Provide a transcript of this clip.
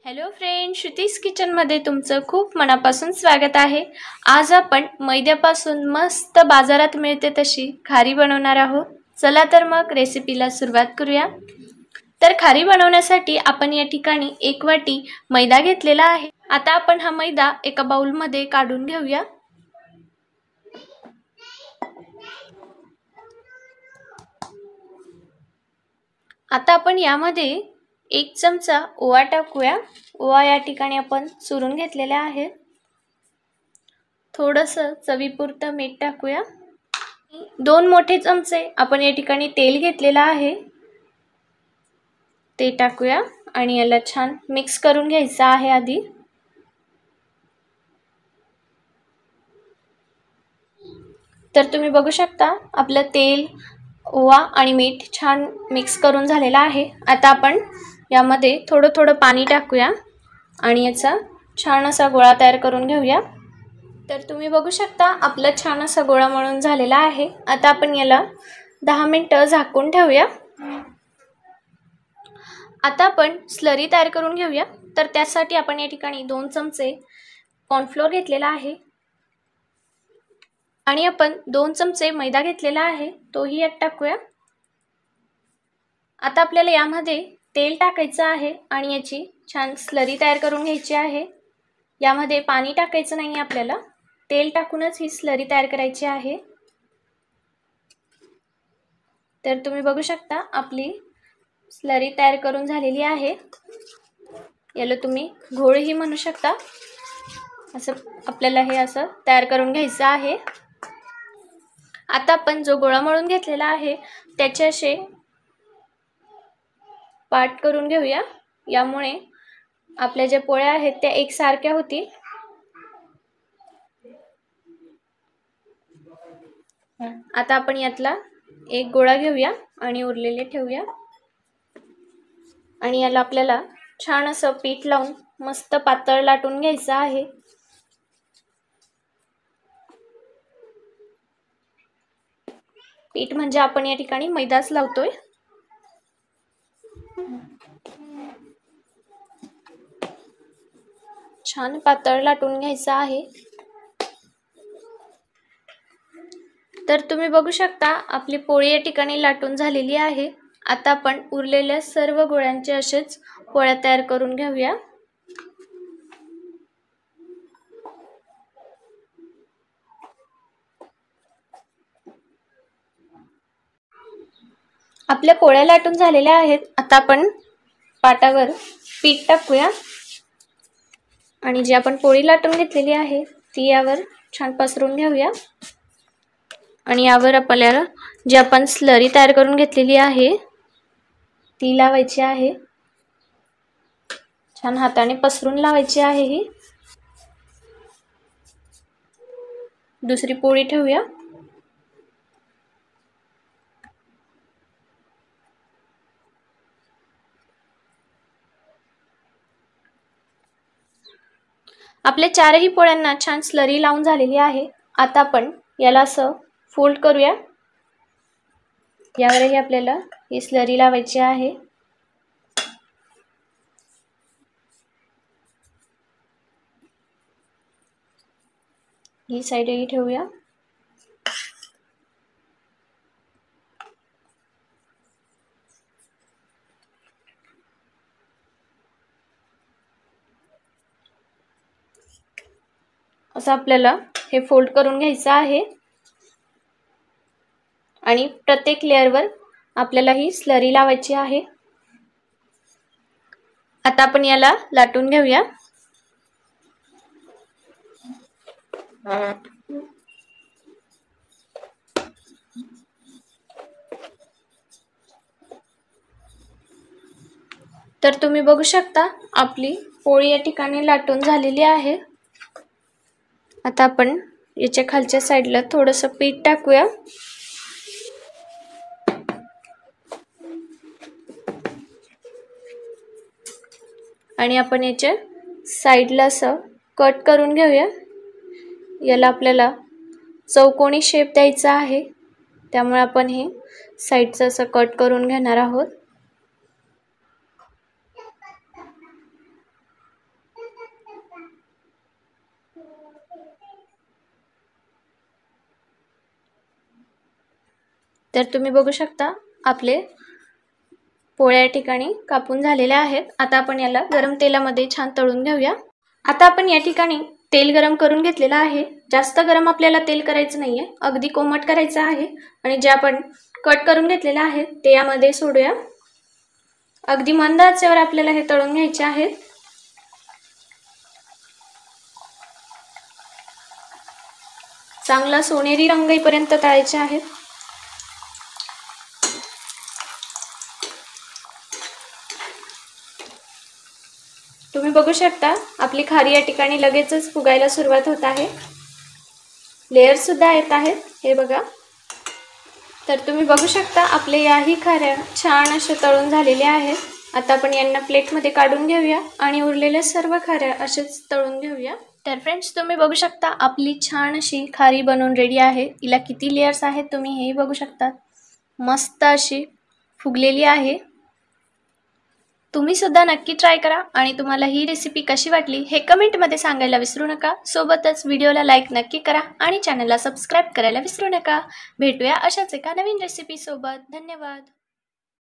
Hello friend, Shruti's किचनमध्ये तुमचं खूप मनापासून स्वागत आहे। आज आपण मैद्यापासून मस्त बाजारात मिळते तशी खारी बनवणार आहोत। चला तर मग रेसिपीला सुरुवात करूया। तर खारी बनवण्यासाठी आपण या ठिकाणी 1 वाटी मैदा घेतलेला आहे। आता आपण हा मैदा एका बाउलमध्ये काढून घेऊया। आता आपण यामध्ये 1 चमचा ओवा टाकूया। ओवा या ठिकाणी आपण चुरून घेतलेला आहे। थोडंसं चवीपुरतं मीठ टाकूया। 2 मोठे चमचे आपण या ठिकाणी तेल घेतलेला आहे, ते टाकूया आणि याला छान मिक्स करून घ्यायचं आहे आधी। तर तुम्ही बघू शकता आपलं तेल, ओवा आणि मीठ छान मिक्स करून झालेला आहे। आता आपण यामध्ये थोडं थोडं पाणी टाकूया आणि याचा छान असा गोळा तयार करून घेऊया। तर तुम्ही बघू शकता आपला छान असा गोळा मळून झालेला आहे। आता आपण याला 10 मिनिटे झाकून ठेवूया। आता आपण स्लरी तयार करून घेऊया। तर त्यासाठी आपण या ठिकाणी 2 चमचे कॉर्नफ्लोअर घेतलेला आहे आणि आपण 2 चमचे मैदा घेतलेला आहे, तोही यात टाकूया। आता आपल्याला यामध्ये तेल टाकायचं आहे आणि याची छान स्लरी तयार करून घ्यायची आहे। यामध्ये पाणी टाकायचं नाही, आपल्याला तेल टाकूनच ही स्लरी तयार करायची आहे। तर तुम्ही बघू शकता आपली स्लरी तयार करून झालेली आहे। याला तुम्ही घोळही म्हणू शकता। असं आपल्याला हे असं तयार करून घ्यायचं आहे। आता आपण जो गोळा मळून घेतलेला आहे त्याचे असे पार्ट करून घेऊया। यामुळे आपल्या ज्या पोळ्या आहेत त्या एकसारख्या होतील। आता आपण यातला एक गोळा घेऊया आणि उरलेले ठेवूया आणि याला आपल्याला छान असं पीठ लावून मस्त पातळ लाटून घ्यायचं आहे। पीठ म्हणजे आपण या ठिकाणी मैदाच लावतोय। छान पातळ लाटून घ्यायचं आहे। तर तुम्ही बघू शकता आपली पोळी या ठिकाणी लाटून झालेली आहे। आता आपण उरलेल्या सर्व गोळ्यांचे असेच पोळ्या तयार करून घेऊया। आपल्या पोळ्या लाटून झालेल्या आहेत। आता आपण पाटावर पीठ टाकूया आणि जी आपण पोळी लाटून घेतलेली आहे ती यावर छान पसरून घेऊया आणि यावर आपल्याला जी आपण स्लरी तयार करून घेतलेली आहे ती लावायची आहे। छान हाताने पसरून लावायची आहे ही। दुसरी पोळी ठेवूया। आपल्या चारही पोळ्यांना छान स्लरी लावून झालेली आहे। आता आपण याला असं फोल्ड करूया। यावरही आपल्याला ही स्लरी लावायची आहे। ही साइडही ठेवूया। असं आपल्याला हे फोल्ड करून घ्यायचं आहे आणि प्रत्येक लेयरवर आपल्याला ही स्लरी लावायची आहे। आता आपण याला लाटून घेऊया। तर तुम्ही बघू शकता आपली पोळी या ठिकाणी लाटून झालेली आहे। आता आपण याच्या खालच्या साइडला थोडंसं पीठ टाकूया आणि आपण याच्या साइडला असं कट करून घेऊया। याला आपल्याला चौकोनी शेप द्यायचा आहे, त्यामुळे आपण हे साइडचं असं कट करून घेणार आहोत। तर तुम्ही बघू शकता आपले पोळ्या या ठिकाणी कापून झालेल्या आहेत। आता आपण याला गरम तेलामध्ये छान तळून घेऊया। आता आपण या ठिकाणी तेल गरम करून घेतलेलं आहे। जास्त गरम आपल्याला तेल करायचं नाहीये, अगदी कोमट करायचं आहे। आणि जे आपण कट करून घेतलेलं आहे ते यामध्ये सोडूया। अगदी मंद आचेवर आपल्याला हे तळून घ्यायचे आहे। चांगला सोनेरी रंग येईपर्यंत तळायचे आहेत। तुम्ही बघू शकता आपली खारी या ठिकाणी लगेचच फुगायला सुरुवात होत आहे। लेयर सुद्धा येत आहेत, हे बघा। तर तुम्ही बघू शकता आपले याही खाऱ्या छान अशा तळून झालेल्या आहेत। आता आपण यांना प्लेटमध्ये काढून घेऊया आणि उरलेल्या सर्व खाऱ्या असेच तळून घेऊया। तर फ्रेंड्स, तुम्ही बघू शकता आपली छान अशी खारी बनवून रेडी आहे। हिला किती लेयर्स आहेत तुम्ही हेही बघू शकता। मस्त अशी फुगलेली आहे। तुम्ही सुद्धा नक्की ट्राय करा आणि तुम्हाला ही रेसिपी कशी वाटली हे कमेंटमध्ये सांगायला विसरू नका। सोबतच व्हिडिओला लाईक नक्की करा आणि चॅनलला सबस्क्राईब करायला विसरू नका। भेटूया अशाच एका नवीन रेसिपी सोबत। धन्यवाद।